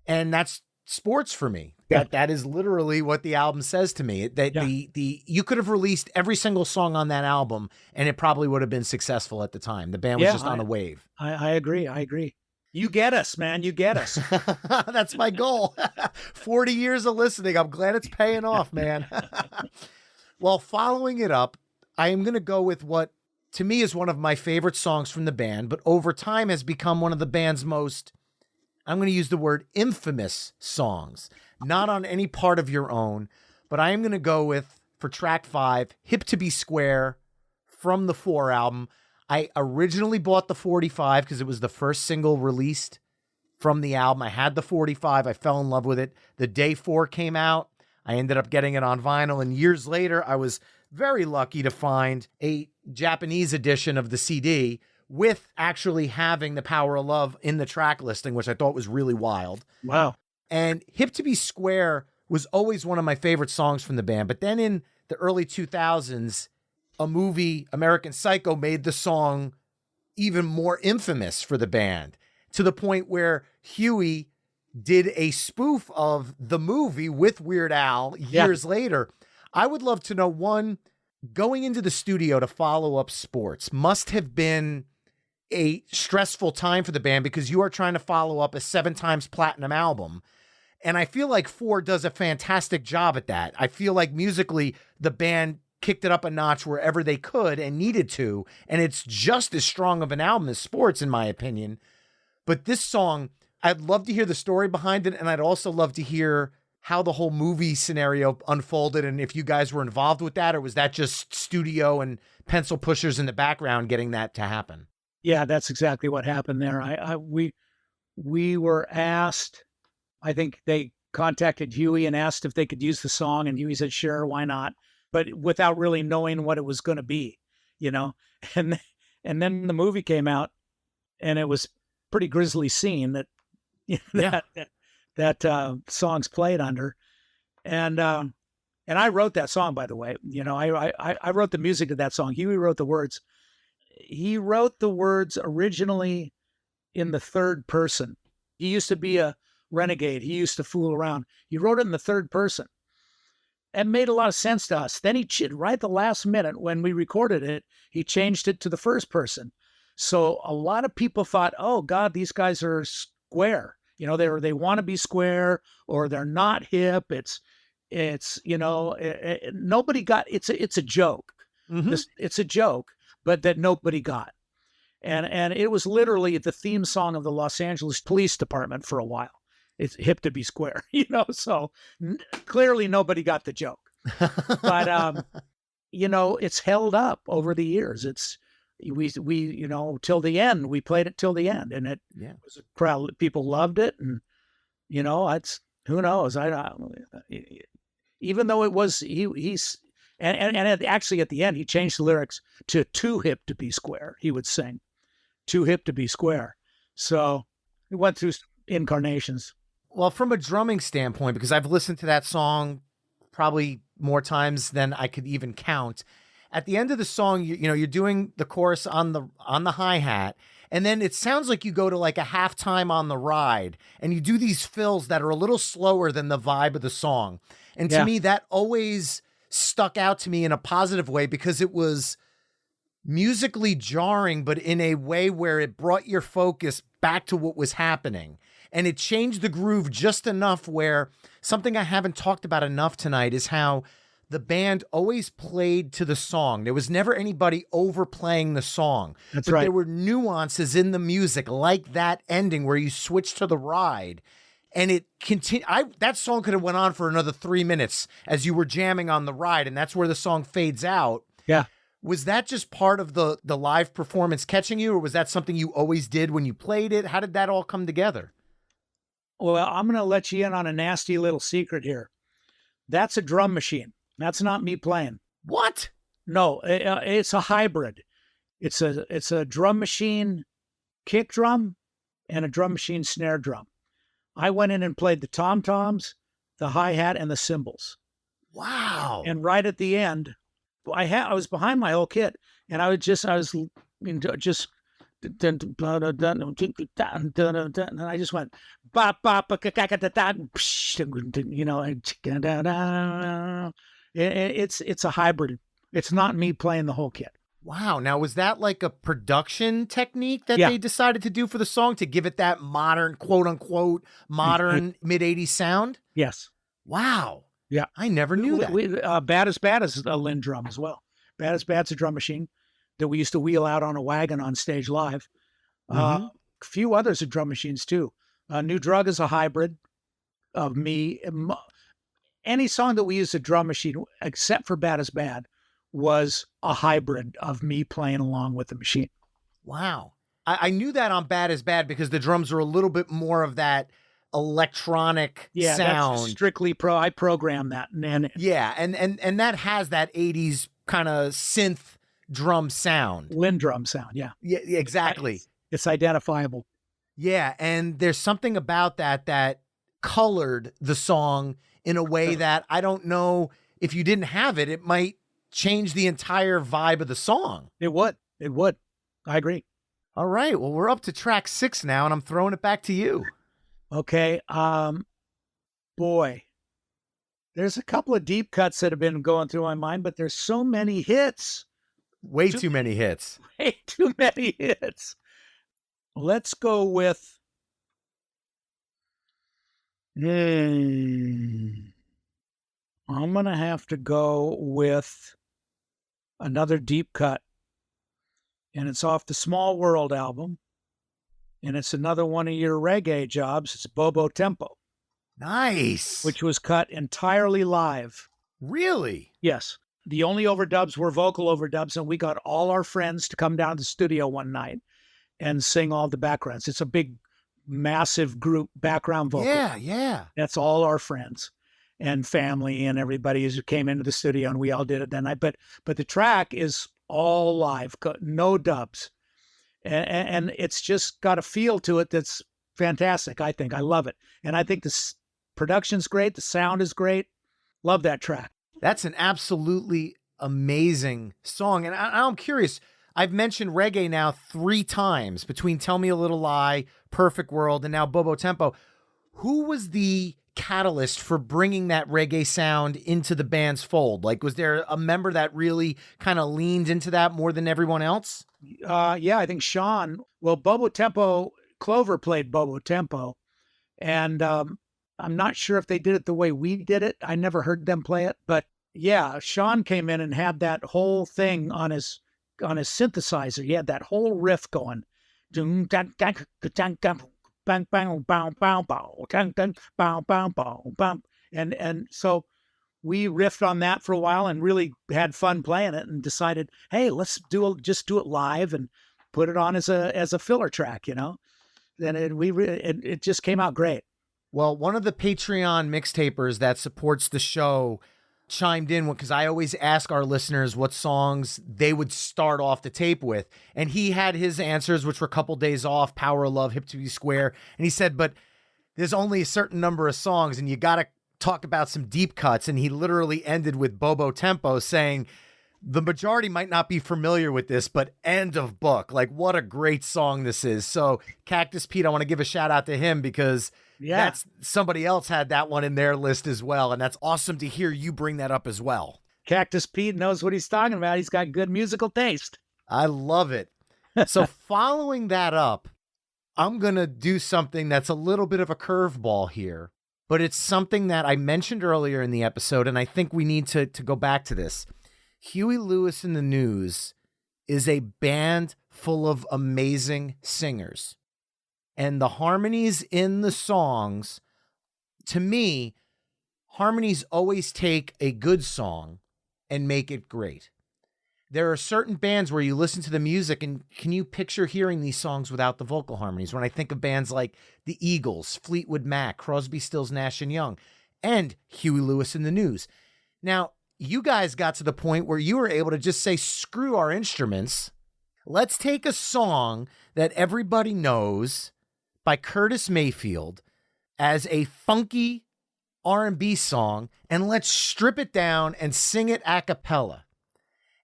And that's sports for me. Yeah. That is literally what the album says to me. That you could have released every single song on that album and it probably would have been successful at the time. The band was just on a wave. I agree. You get us, man. You get us. That's my goal. 40 years of listening. I'm glad it's paying off, man. Well, following it up, I am going to go with what to me is one of my favorite songs from the band, but over time has become one of the band's most, I'm going to use the word infamous songs. Not on any part of your own, but I am going to go with, for track 5, Hip to Be Square from the 4 album. I originally bought the 45 because it was the first single released from the album. I had the 45. I fell in love with it. The day 4 came out. I ended up getting it on vinyl. And years later, I was very lucky to find a Japanese edition of the CD with actually having The Power of Love in the track listing, which I thought was really wild. Wow. And Hip to Be Square was always one of my favorite songs from the band. But then in the early 2000s, a movie, American Psycho, made the song even more infamous for the band, to the point where Huey did a spoof of the movie with Weird Al years later. I would love to know, one, going into the studio to follow up sports must have been a stressful time for the band, because you are trying to follow up a 7 times platinum album. And I feel like 4 does a fantastic job at that. I feel like musically, the band kicked it up a notch wherever they could and needed to. And it's just as strong of an album as Sports, in my opinion. But this song, I'd love to hear the story behind it. And I'd also love to hear how the whole movie scenario unfolded, and if you guys were involved with that, or was that just studio and pencil pushers in the background getting that to happen? Yeah, that's exactly what happened there. We were asked, I think they contacted Huey and asked if they could use the song, and Huey said, sure, why not? But without really knowing what it was going to be, and then the movie came out, and it was pretty grisly scene that songs played under. And I wrote that song, by the way. I wrote the music to that song. Huey wrote the words. He wrote the words originally in the third person. He used to be a renegade. He used to fool around. He wrote it in the third person. It made a lot of sense to us. Then right at the last minute when we recorded it, he changed it to the first person. So a lot of people thought, oh God, these guys are square. They want to be square, or they're not hip. Nobody got, it's a joke. Mm-hmm. It's a joke, but that nobody got. And it was literally the theme song of the Los Angeles Police Department for a while. It's hip to be square, so clearly nobody got the joke. But, it's held up over the years. we till the end. We played it till the end, and it Yeah. was a crowd. People loved it, and it's who knows. Even though it was he's actually at the end he changed the lyrics to "Too hip to be square." He would sing "Too hip to be square," so it went through incarnations. Well, from a drumming standpoint, because I've listened to that song probably more times than I could even count. At the end of the song, you're doing the chorus on the hi-hat, and then it sounds like you go to like a halftime on the ride, and you do these fills that are a little slower than the vibe of the song. And to me, that always stuck out to me in a positive way because it was musically jarring, but in a way where it brought your focus back to what was happening. And it changed the groove just enough where something I haven't talked about enough tonight is how the band always played to the song. There was never anybody overplaying the song. That's but right. There were nuances in the music, like that ending where you switch to the ride. And it continued. That song could have went on for another 3 minutes as you were jamming on the ride, and that's where the song fades out. Yeah. Was that just part of the live performance catching you, or was that something you always did when you played it? How did that all come together? Well, I'm going to let you in on a nasty little secret here. That's a drum machine. That's not me playing. What? No, it's a hybrid. It's a drum machine kick drum and a drum machine snare drum. I went in and played the tom-toms, the hi-hat, and the cymbals. Wow. And right at the end, I was behind my whole kit, and I was just and I just went bop bop, it's a hybrid. It's not me playing the whole kit. Wow. Now, was that like a production technique that they decided to do for the song to give it that modern, quote unquote, modern mid 80s sound? Yes. Wow. Yeah. I never knew that. Bad as Bad is a Lynn drum as well. Bad as Bad's a drum machine that we used to wheel out on a wagon on stage live. A few others are drum machines too. New Drug is a hybrid of me. Any song that we used a drum machine, except for Bad as Bad, was a hybrid of me playing along with the machine. Wow. I knew that on Bad as Bad because the drums are a little bit more of that electronic sound. That's strictly I programmed that. And that has that 80s kind of synth drum sound. Lynn drum sound, yeah. Yeah, exactly. It's identifiable. Yeah, and there's something about that colored the song in a way that I don't know if you didn't have it, it might change the entire vibe of the song. It would. I agree. All right. Well, we're up to track 6 now, and I'm throwing it back to you. Okay. Boy, there's a couple of deep cuts that have been going through my mind, but there's so many hits. Way too many hits. Way too many hits. Let's go with. I'm going to have to go with another deep cut. And it's off the Small World album. And it's another one of your reggae jobs. It's Bobo Tempo. Nice. Which was cut entirely live. Really? Yes. The only overdubs were vocal overdubs, and we got all our friends to come down to the studio one night and sing all the backgrounds. It's a big, massive group background vocal. Yeah. That's all our friends and family and everybody who came into the studio, and we all did it that night. But the track is all live, no dubs. And it's just got a feel to it that's fantastic, I think. I love it. And I think the production's great. The sound is great. Love that track. That's an absolutely amazing song. And I'm curious, I've mentioned reggae now 3 times between Tell Me a Little Lie, Perfect World, and now Bobo Tempo. Who was the catalyst for bringing that reggae sound into the band's fold? Like, was there a member that really kind of leaned into that more than everyone else? Yeah, I think Sean. Well, Bobo Tempo, Clover played Bobo Tempo. And I'm not sure if they did it the way we did it. I never heard them play it. But yeah, Sean came in and had that whole thing on his synthesizer. He had that whole riff going. And so we riffed on that for a while and really had fun playing it, and decided, hey, let's just do it live and put it on as a filler track, And it just came out great. Well, one of the Patreon mixtapers that supports the show chimed in because I always ask our listeners what songs they would start off the tape with. And he had his answers, which were a couple days off, Power of Love, Hip to Be Square. And he said, but there's only a certain number of songs and you got to talk about some deep cuts. And he literally ended with Bobo Tempo, saying, the majority might not be familiar with this, but end of book. Like, what a great song this is. So Cactus Pete, I want to give a shout out to him because that's somebody else had that one in their list as well. And that's awesome to hear you bring that up as well. Cactus Pete knows what he's talking about. He's got good musical taste. I love it. So following that up, I'm going to do something that's a little bit of a curveball here, but it's something that I mentioned earlier in the episode, and I think we need to go back to this. Huey Lewis and the News is a band full of amazing singers. And the harmonies in the songs, to me, harmonies always take a good song and make it great. There are certain bands where you listen to the music and can you picture hearing these songs without the vocal harmonies? When I think of bands like the Eagles, Fleetwood Mac, Crosby, Stills, Nash & Young, and Huey Lewis and the News. Now, you guys got to the point where you were able to just say, screw our instruments. Let's take a song that everybody knows by Curtis Mayfield as a funky R&B song, and let's strip it down and sing it a cappella.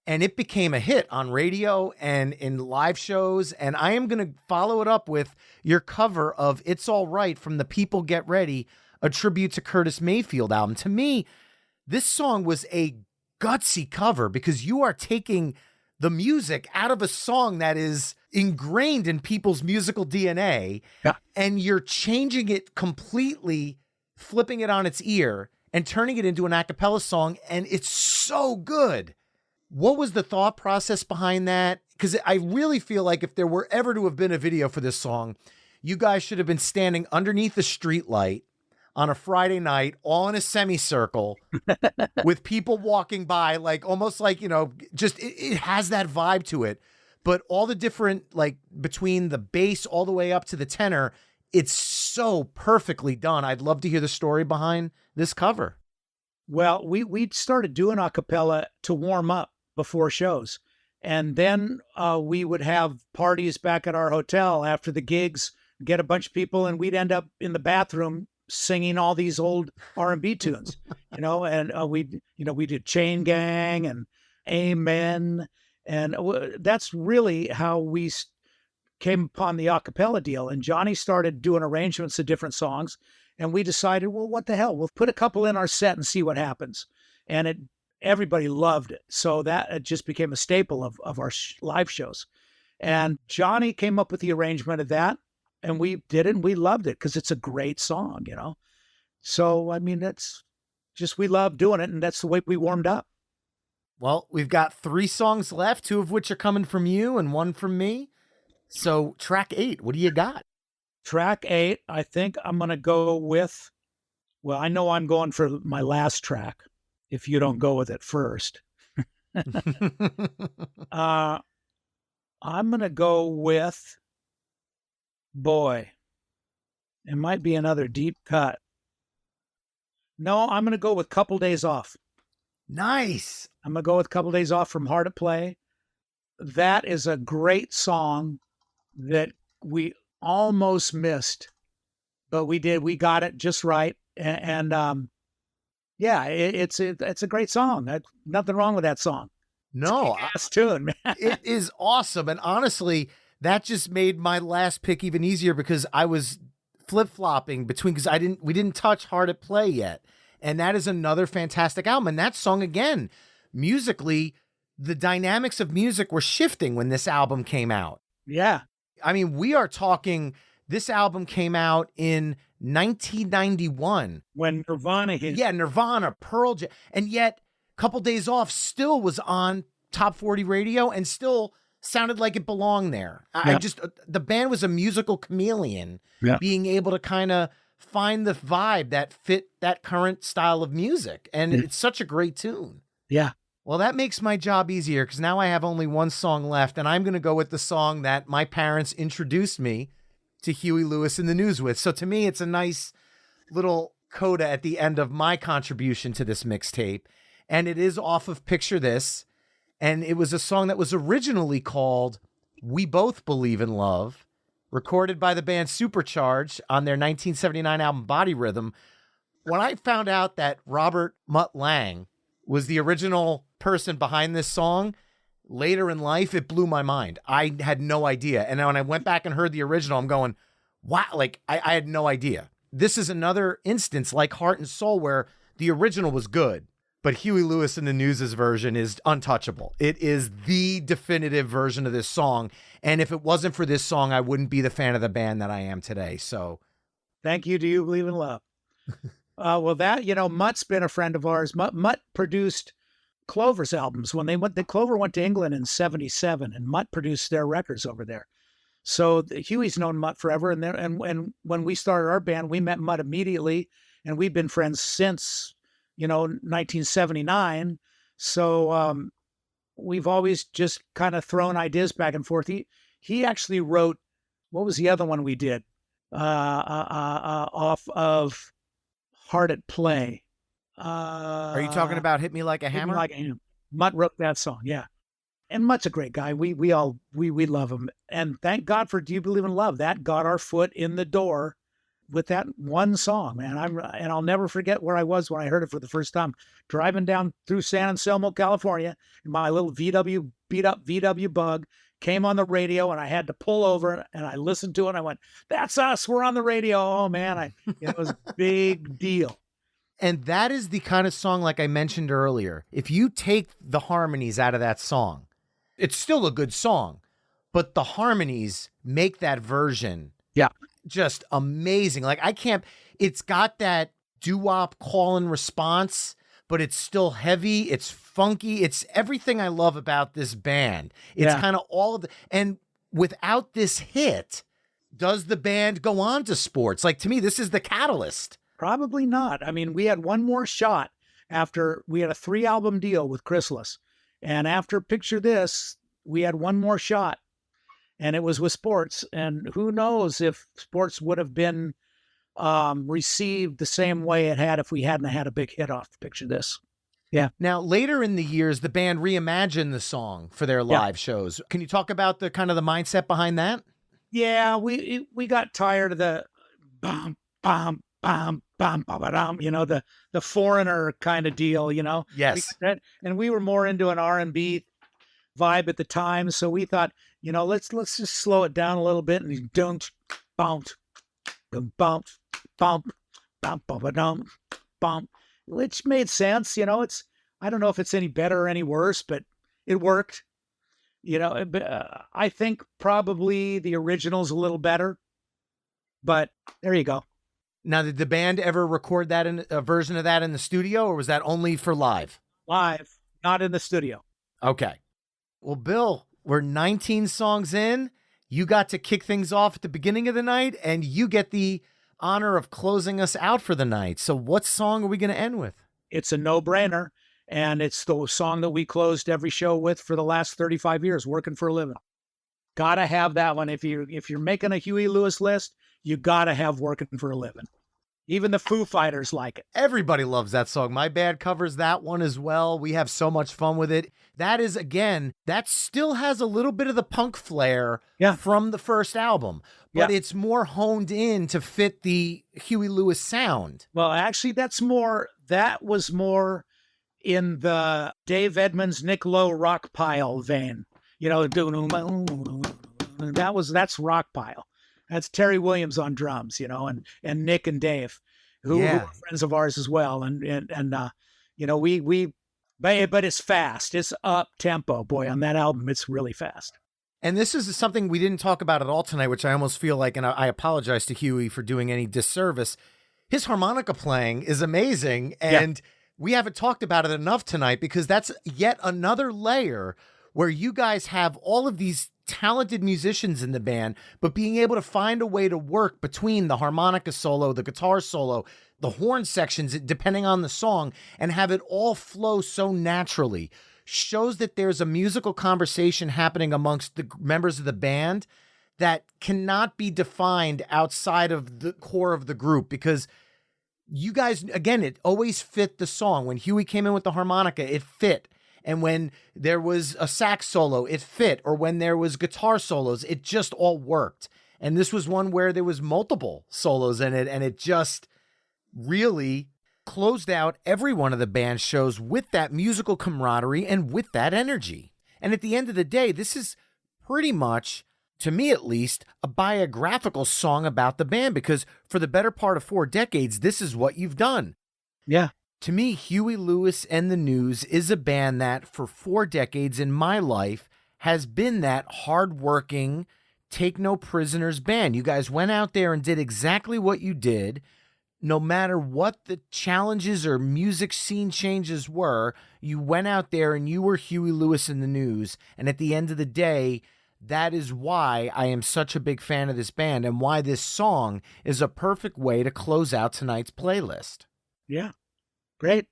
And it became a hit on radio and in live shows. And I am going to follow it up with your cover of It's All Right from the People Get Ready, a tribute to Curtis Mayfield album. To me, this song was a gutsy cover because you are taking the music out of a song that is ingrained in people's musical DNA, and you're changing it completely, flipping it on its ear and turning it into an a cappella song. And it's so good. What was the thought process behind that? Because I really feel like if there were ever to have been a video for this song, you guys should have been standing underneath the street light on a Friday night, all in a semicircle with people walking by, like almost like, just it has that vibe to it. But all the different, like between the bass all the way up to the tenor, it's so perfectly done. I'd love to hear the story behind this cover. Well, we started doing a cappella to warm up before shows. And then we would have parties back at our hotel after the gigs, get a bunch of people, and we'd end up in the bathroom singing all these old R&B tunes, and we did Chain Gang and Amen. And that's really how we came upon the a cappella deal. And Johnny started doing arrangements of different songs. And we decided, well, what the hell? We'll put a couple in our set and see what happens. And everybody loved it. So that it just became a staple of our live shows. And Johnny came up with the arrangement of that. And we did it, and we loved it because it's a great song, So, I mean, that's just, we love doing it, and that's the way we warmed up. Well, we've got 3 songs left, 2 of which are coming from you and 1 from me. So track 8, what do you got? Track 8, I think I'm going to go with, well, I know I'm going for my last track, if you don't go with it first. I'm going to go with, boy, it might be another deep cut. No, I'm going to go with Couple Days Off. Nice. I'm going to go with Couple Days Off from Hard at Play. That is a great song that we almost missed, but we did. We got it just right. And it's a great song. Nothing wrong with that song. No. It's a tune, man. It is awesome. And honestly, that just made my last pick even easier because I was flip-flopping between, because we didn't touch Hard at Play yet. And that is another fantastic album. And that song, again, musically, the dynamics of music were shifting when this album came out. Yeah. I mean, we are talking, this album came out in 1991. When Nirvana hit. Yeah, Nirvana, Pearl Jam. And yet, Couple Days Off still was on Top 40 radio and still sounded like it belonged there. Yeah. The band was a musical chameleon, being able to kind of find the vibe that fit that current style of music. And it's such a great tune. Yeah. Well, that makes my job easier because now I have only one song left, and I'm going to go with the song that my parents introduced me to Huey Lewis and the News with. So to me, it's a nice little coda at the end of my contribution to this mixtape. And it is off of Picture This. And it was a song that was originally called We Both Believe in Love, recorded by the band Supercharged on their 1979 album Body Rhythm. When I found out that Robert Mutt Lang was the original person behind this song, later in life, it blew my mind. I had no idea. And then when I went back and heard the original, I'm going, wow, like I had no idea. This is another instance like Heart and Soul where the original was good, but Huey Lewis and the News' version is untouchable. It is the definitive version of this song. And if it wasn't for this song, I wouldn't be the fan of the band that I am today. So thank you. Do you believe in love? Well, that, Mutt's been a friend of ours. Mutt produced Clover's albums when Clover went to England in '77, and Mutt produced their records over there. So Huey's known Mutt forever, and when we started our band, we met Mutt immediately, and we've been friends since 1979. So we've always just kind of thrown ideas back and forth. He actually wrote, what was the other one we did off of Heart at Play? Are you talking about Hit Me Like a Hammer? Hit Me Like a Hammer. Mutt wrote that song, yeah. And Mutt's a great guy. We love him. And thank God for Do You Believe in Love? That got our foot in the door with that one song, man. And I'll never forget where I was when I heard it for the first time. Driving down through San Anselmo, California, my little beat up VW Bug came on the radio, and I had to pull over, and I listened to it, and I went, "That's us. We're on the radio." Oh man, it was a big deal. And that is the kind of song, like I mentioned earlier, if you take the harmonies out of that song, it's still a good song, but the harmonies make that version just amazing. Like it's got that doo-wop call and response, but it's still heavy. It's funky. It's everything I love about this band. It's kind of all of and without this hit, does the band go on to sports? Like, to me, this is the catalyst. Probably not. I mean, we had one more shot after we had a 3-album deal with Chrysalis. And after Picture This, we had one more shot, and it was with sports. And who knows if sports would have been received the same way it had if we hadn't had a big hit off Picture This. Yeah. Now, later in the years, the band reimagined the song for their live shows. Can you talk about the kind of the mindset behind that? Yeah, we got tired of the bum, bum, bum, bum, bum, bum, the Foreigner kind of deal, Yes. And we were more into an R&B vibe at the time, so we thought, let's just slow it down a little bit, and don't bounce, bump, bump, bump, bump, bump, which made sense. I don't know if it's any better or any worse, but it worked. I think probably the original's a little better, but there you go. Now, did the band ever record that in a version of that in the studio, or was that only for live? Live, not in the studio. Okay. Well, Bill, we're 19 songs in. You got to kick things off at the beginning of the night, and you get the honor of closing us out for the night. So what song are we going to end with? It's a no-brainer, and it's the song that we closed every show with for the last 35 years, Working for a Living. Gotta have that one. If you're making a Huey Lewis list, you gotta have Working for a Living. Even the Foo Fighters like it. Everybody loves that song. My Bad covers that one as well. We have so much fun with it. That is, again, that still has a little bit of the punk flair from the first album, but it's more honed in to fit the Huey Lewis sound. Well, actually, that was more in the Dave Edmunds, Nick Lowe rock pile vein. That's rock pile. That's Terry Williams on drums, and Nick and Dave, who are friends of ours as well. But it's fast. It's up tempo, boy, on that album. It's really fast. And this is something we didn't talk about at all tonight, which I almost feel like, and I apologize to Huey for doing any disservice. His harmonica playing is amazing. And we haven't talked about it enough tonight because that's yet another layer where you guys have all of these talented musicians in the band, but being able to find a way to work between the harmonica solo, the guitar solo, the horn sections, depending on the song, and have it all flow so naturally shows that there's a musical conversation happening amongst the members of the band that cannot be defined outside of the core of the group, because you guys, again, it always fit the song. When Huey came in with the harmonica, it fit. And when there was a sax solo, it fit. Or when there was guitar solos, it just all worked. And this was one where there was multiple solos in it, and it just really closed out every one of the band shows with that musical camaraderie and with that energy. And at the end of the day, this is pretty much, to me at least, a biographical song about the band, because for the better part of 4 decades, this is what you've done. Yeah. To me, Huey Lewis and the News is a band that for 4 decades in my life has been that hardworking, take no prisoners band. You guys went out there and did exactly what you did. No matter what the challenges or music scene changes were, you went out there and you were Huey Lewis and the News. And at the end of the day, that is why I am such a big fan of this band and why this song is a perfect way to close out tonight's playlist. Yeah. Great.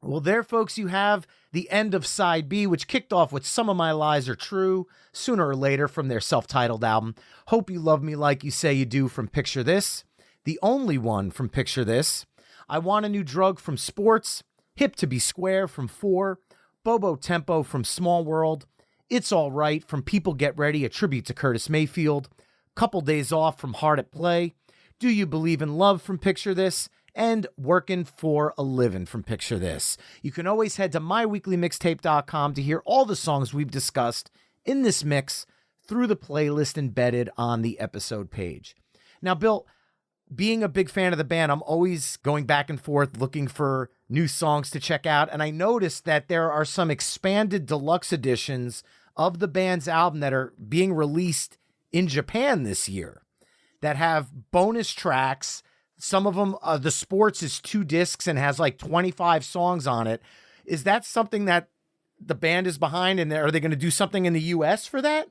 Well, there, folks, you have the end of Side B, which kicked off with Some of My Lies Are True, Sooner or Later from their self-titled album. Hope You Love Me Like You Say You Do from Picture This. The Only One from Picture This. I Want a New Drug from Sports. Hip to Be Square from 4. Bobo Tempo from Small World. It's All Right from People Get Ready, a tribute to Curtis Mayfield. Couple Days Off from Hard at Play. Do You Believe in Love from Picture This. And Workin' for a Livin' from Picture This. You can always head to myweeklymixtape.com to hear all the songs we've discussed in this mix through the playlist embedded on the episode page. Now, Bill, being a big fan of the band, I'm always going back and forth looking for new songs to check out. And I noticed that there are some expanded deluxe editions of the band's album that are being released in Japan this year that have bonus tracks. Some of them, the Sports is 2 discs and has like 25 songs on it. Is that something that the band is behind? And are they going to do something in the US for that?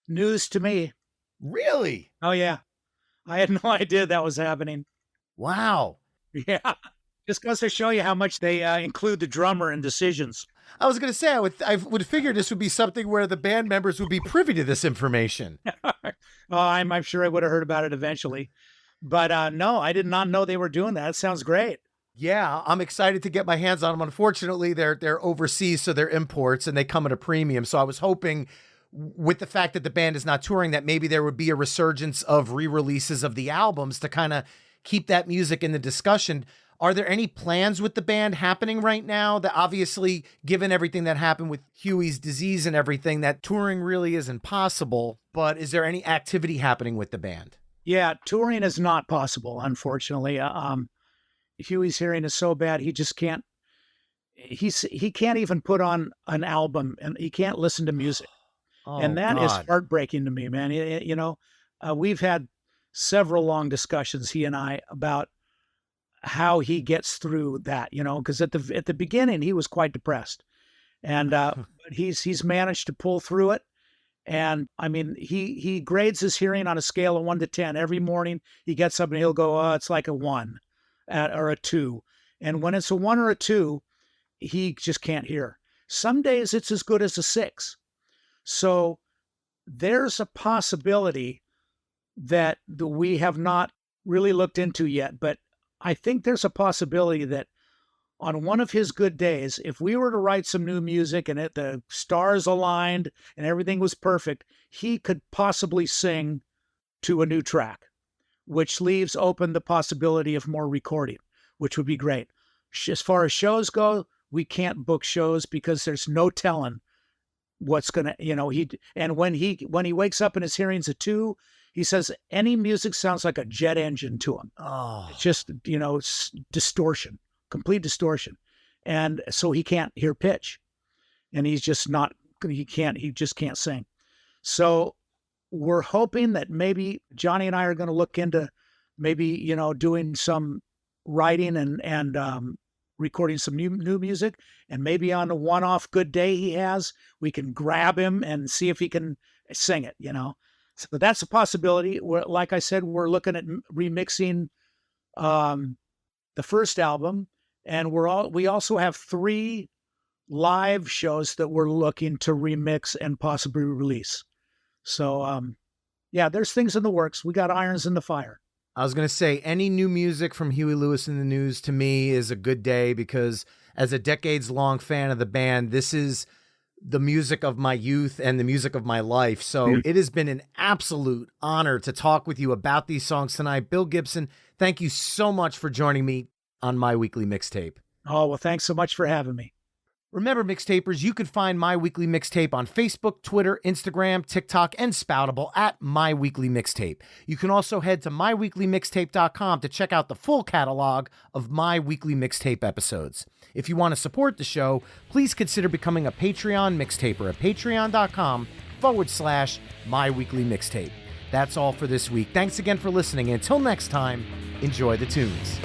News to me. Really? Oh, yeah. I had no idea that was happening. Wow. Yeah. Just goes to show you how much they include the drummer in decisions. I was going to say, I would figure this would be something where the band members would be privy to this information. I'm sure I would have heard about it eventually. But no, I did not know they were doing that. It sounds great. Yeah, I'm excited to get my hands on them. Unfortunately, they're overseas, so they're imports and they come at a premium. So I was hoping with the fact that the band is not touring that maybe there would be a resurgence of re-releases of the albums to kind of keep that music in the discussion. Are there any plans with the band happening right now that obviously, given everything that happened with Huey's disease and everything, that touring really isn't possible, but is there any activity happening with the band? Yeah, touring is not possible, unfortunately. Huey's hearing is so bad, he just can't. He can't even put on an album, and he can't listen to music, and that is heartbreaking to me, man. We've had several long discussions, he and I, about how he gets through that. Because at the beginning he was quite depressed, and but he's managed to pull through it. And I mean, he grades his hearing on a scale of 1 to 10. Every morning he gets up and he'll go, oh, it's like a 1 or a 2. And when it's a 1 or a 2, he just can't hear. Some days it's as good as a 6. So there's a possibility that we have not really looked into yet. But I think there's a possibility that on one of his good days, if we were to write some new music and the stars aligned and everything was perfect, he could possibly sing to a new track, which leaves open the possibility of more recording, which would be great. As far as shows go, we can't book shows because there's no telling what's going to, and when he wakes up and his hearing's a 2, he says any music sounds like a jet engine to him. Oh, it's just, distortion. Complete distortion. And so he can't hear pitch, and he just can't sing. So we're hoping that maybe Johnny and I are going to look into maybe, doing some writing and recording some new music, and maybe on a one-off good day he has, we can grab him and see if he can sing it, you know. So that's a possibility. Like I said, we're looking at remixing the first album, and we also have 3 live shows that we're looking to remix and possibly release. So yeah, there's things in the works. We got irons in the fire. I was going to say, any new music from Huey Lewis and the News to me is a good day, because as a decades-long fan of the band, this is the music of my youth and the music of my life. So it has been an absolute honor to talk with you about these songs tonight. Bill Gibson, thank you so much for joining me on My Weekly Mixtape. Oh, well, thanks so much for having me. Remember, mixtapers, you can find My Weekly Mixtape on Facebook, Twitter, Instagram, TikTok, and Spoutable at My Weekly Mixtape. You can also head to myweeklymixtape.com to check out the full catalog of My Weekly Mixtape episodes. If you want to support the show, please consider becoming a Patreon mixtaper at patreon.com/My Weekly Mixtape. That's all for this week. Thanks again for listening, and until next time, enjoy the tunes.